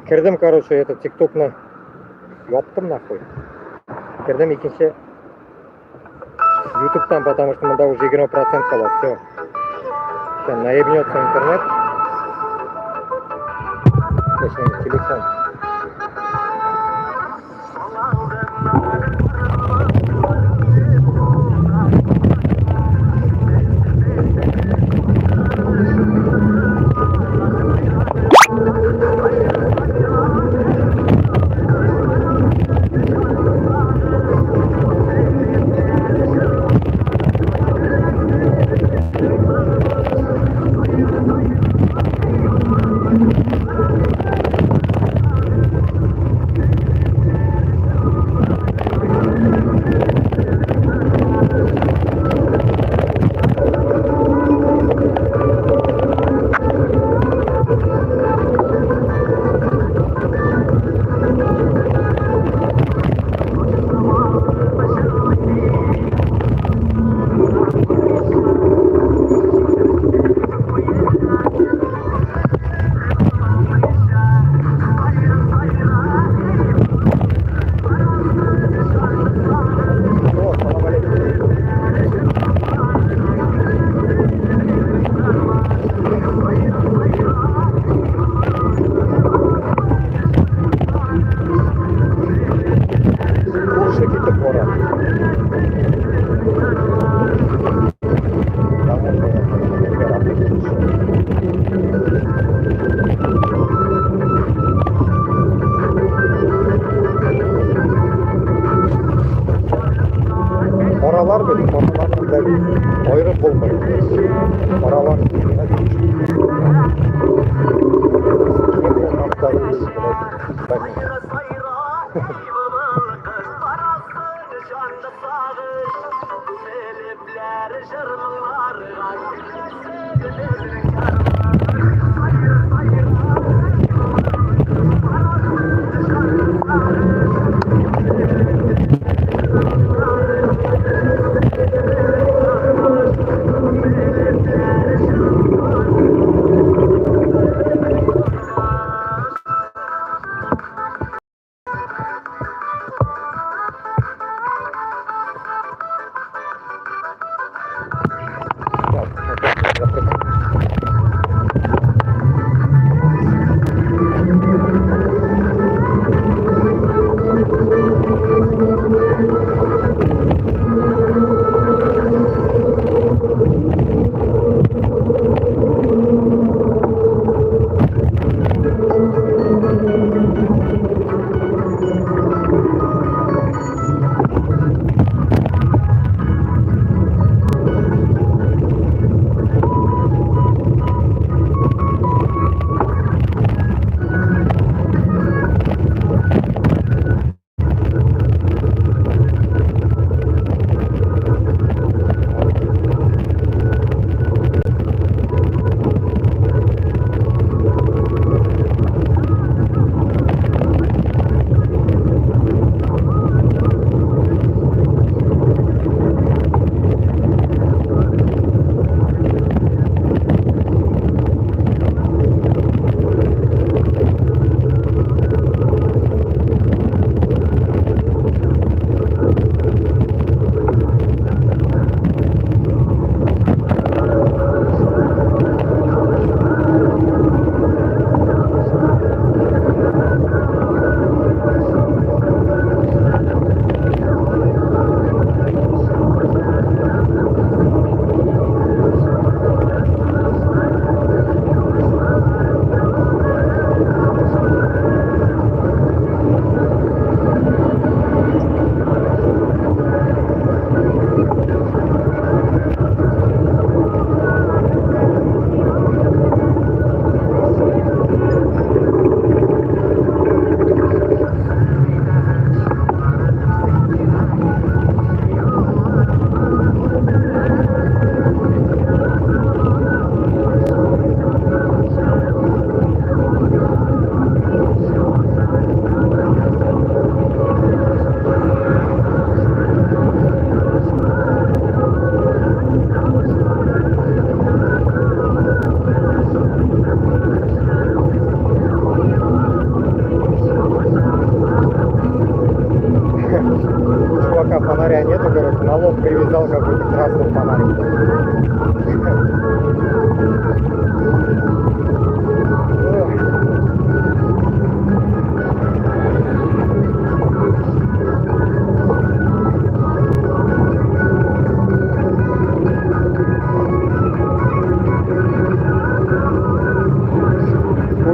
Кірдім, короче, это тиктокны yoптым нахуй. Кірдім екінші ютубтан, потому что мында уже 20% қалады, все. Сейчас наебнется интернет. Точнее, телефон. Paralar böyle, paralar böyle ayrı bulmayın. Paralar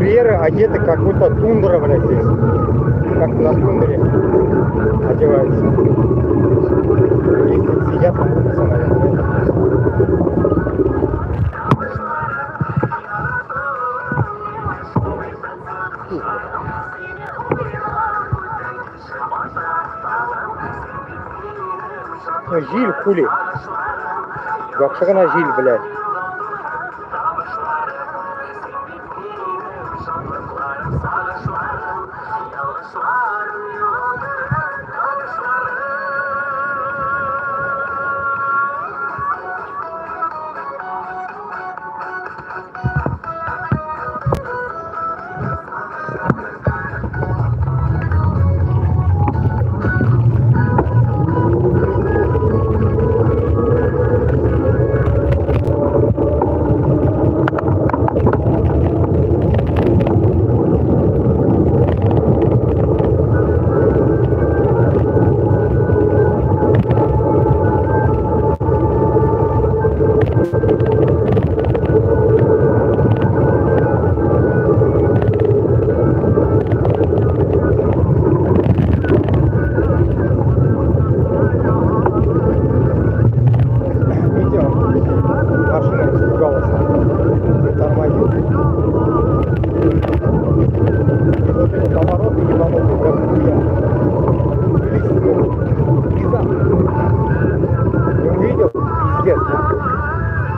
курьеры одеты как будто тундра, блядь, здесь. Как на тундре одеваются. Ездят, сидят на улице, наверное. Ну, жиль, хули. Гакшагана жиль, блядь.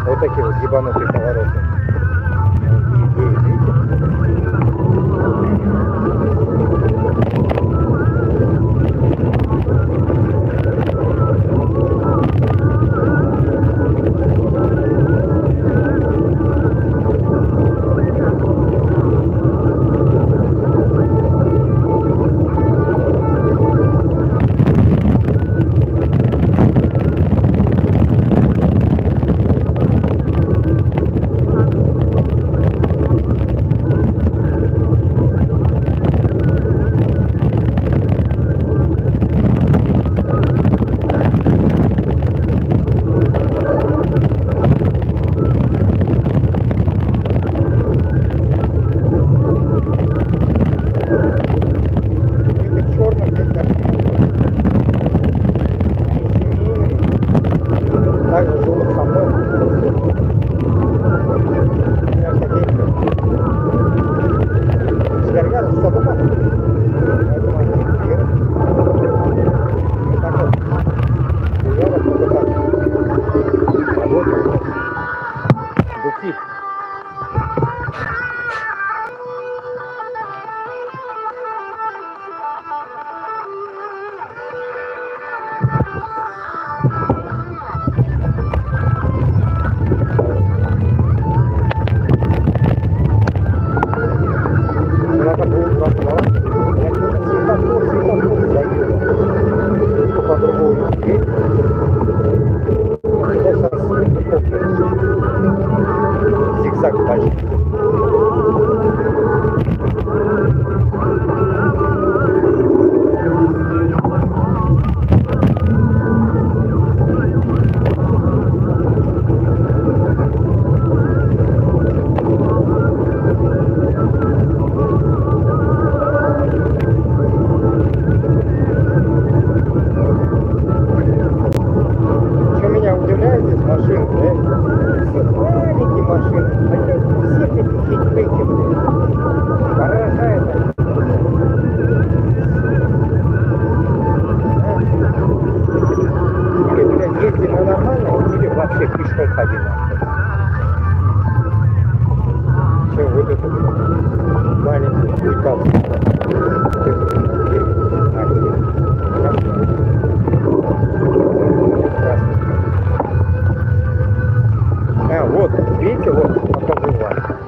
Вот такие вот ебанутые повороты.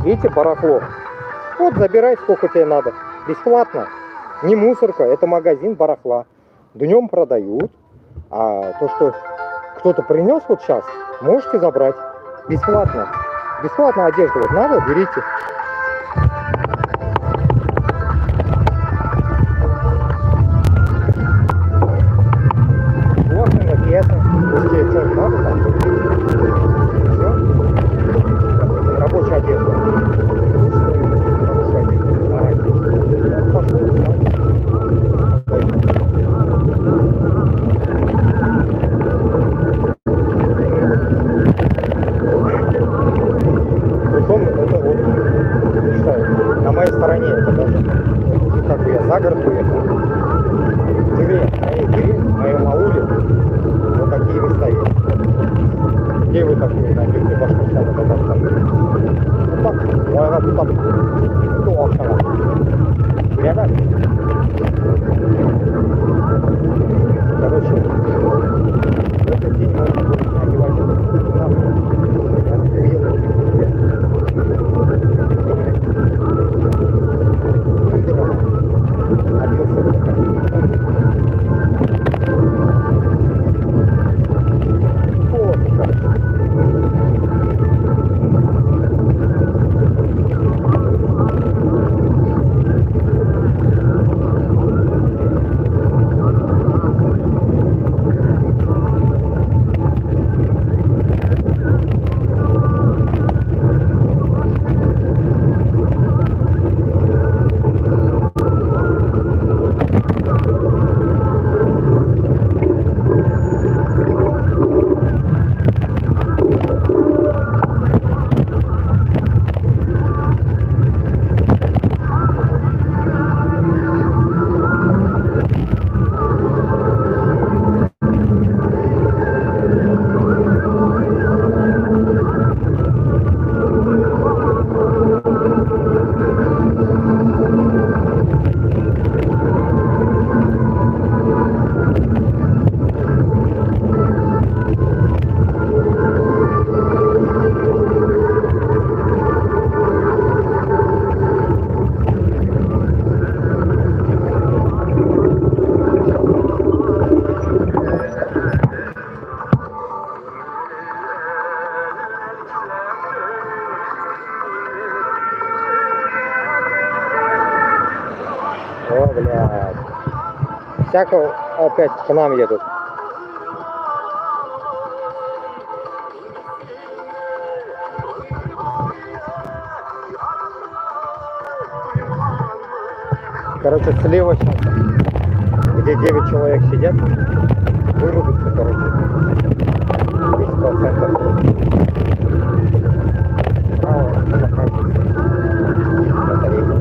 Видите, барахло. Вот, забирай, сколько тебе надо. Бесплатно. Не мусорка, это магазин барахла. Днем продают. А то, что кто-то принес вот сейчас, можете забрать. Бесплатно. Бесплатно одежду. Вот надо, берите. Вот, это. Если что-то надо, там. Все. Рабочая одежда. Рабочая одежда. это даже уже как бы я за город уехал. В моем ауле вот такие места есть. Где вы такую найдете Башкортостана, Татарстана? Ну так, я там до Акшана. Рядом. Короче, в этот день можно будет одевать эту нахуй. Я охуел. Оделся в такой. О, блядь. Всякого опять к нам едут. Короче, слева сейчас, где 9 человек сидят, вырубится, короче, 10%. Справа заканчивается батарейка.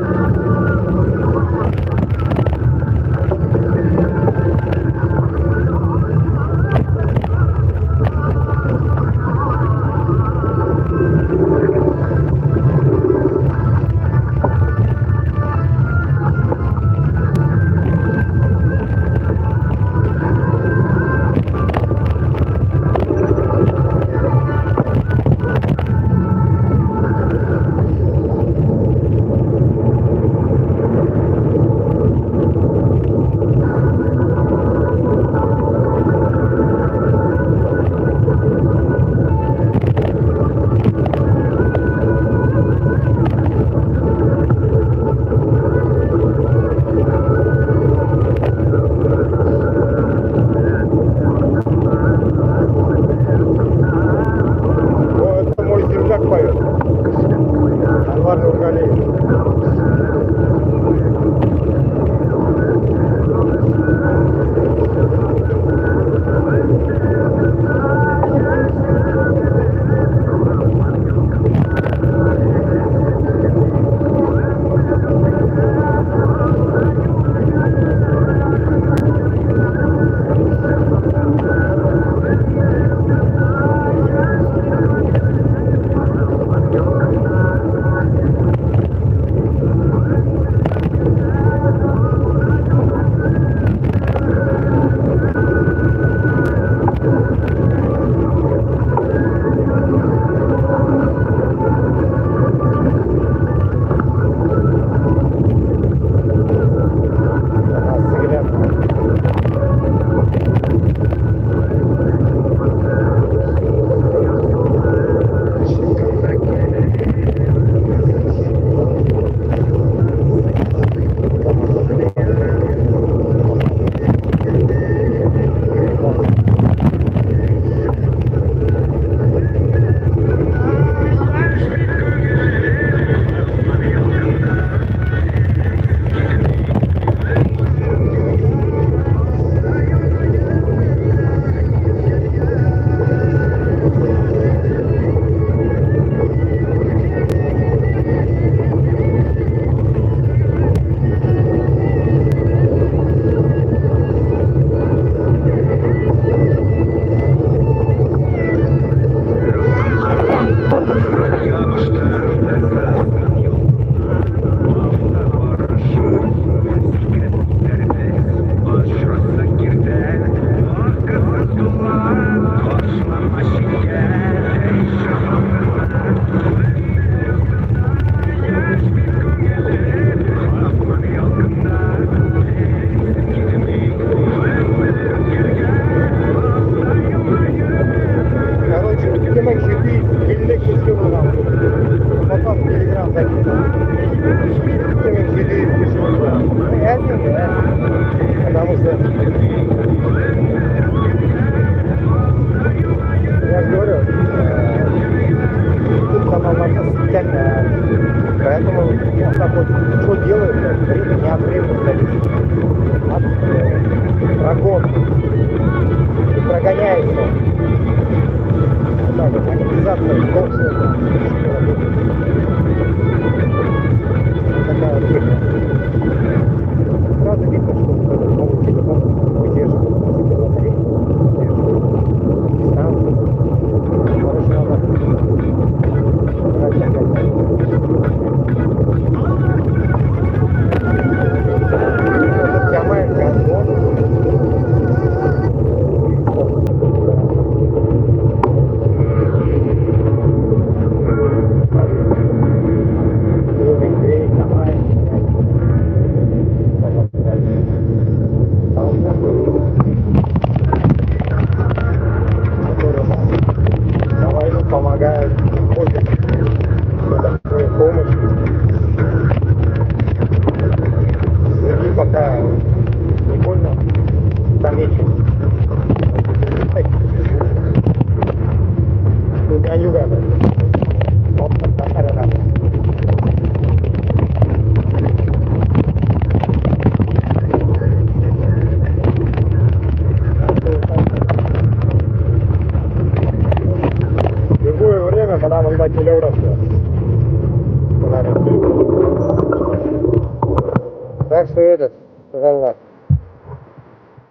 Так что этот, ладно.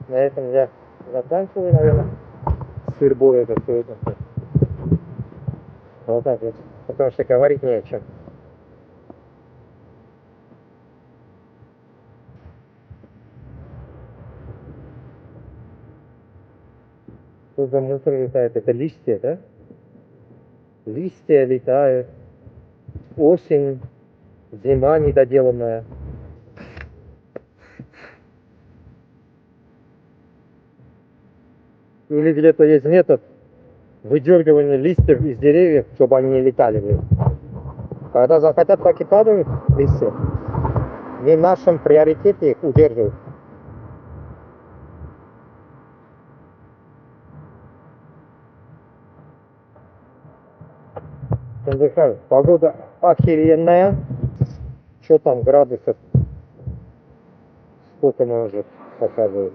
На этом я заканчиваю, наверное. Сыр-бой это все это. Вот так вот. Потому что говорить не о чем. Тут за мусор летает. Это листья, да? Листья летают. Осень. Зима недоделанная. Или где-то есть метод выдергивания листьев из деревьев, чтобы они не летали, блин. Когда захотят, так и падают листья. Не в нашем приоритете их удерживать. Погода охеренная. Что там градусов? Сколько может показывать?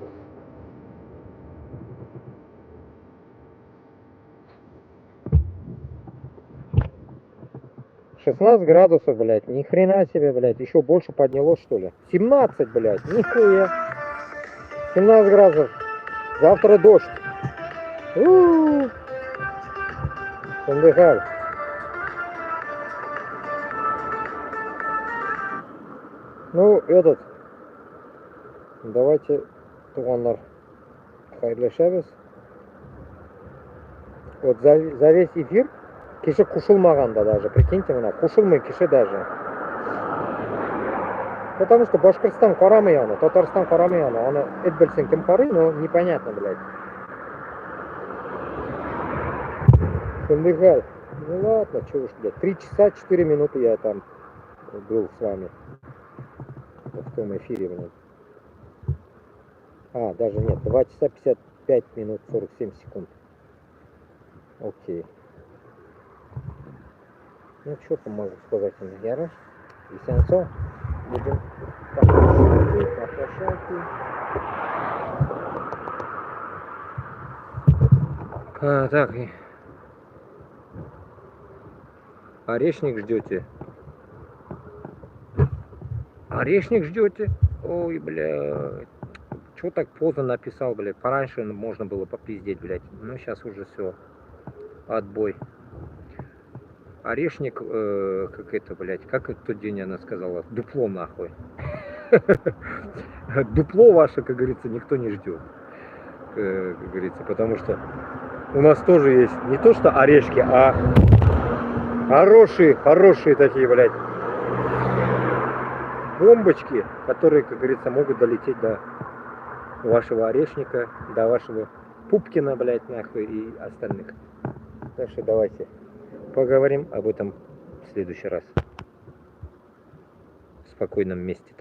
16 градусов, блядь, ни хрена себе, блядь, еще больше поднялось, что ли? 17, блядь, нихуя. 17 градусов. Завтра дождь. Отдыхай. Ну, этот, давайте, туғандар, қайырлы. Вот за весь эфир кеше қушылмағанда даже, прикиньте, мына қушылмай кеше даже. Потому что Башкортостан қарамай аны, Татарстан қарамай аны эт білсең кім қарай, но непонятно, блядь. Отдыхай. Ну ладно, чего уж, блядь, 3 часа 4 минуты я там был с вами. В том эфире, блядь. А, даже нет, 2 часа 55 минут 47 секунд. Окей. Ну, что там можно сказать, Ярош? Весенцов. Будем по площадке. Так. Орешник ждете? Орешник ждете? Ой, блядь. Чего так поздно написал, блядь? Пораньше можно было попиздеть, блядь. Ну, сейчас уже все. Отбой. Орешник, как это, блядь, как в тот день она сказала? Дупло, нахуй. Дупло ваше, как говорится, никто не ждет. Как говорится, потому что у нас тоже есть не то что орешки, а хорошие такие, блядь, бомбочки, которые, как говорится, могут долететь до вашего орешника, до вашего Пупкина, блядь, нахуй, и остальных. Так что давайте поговорим об этом в следующий раз. В спокойном месте так.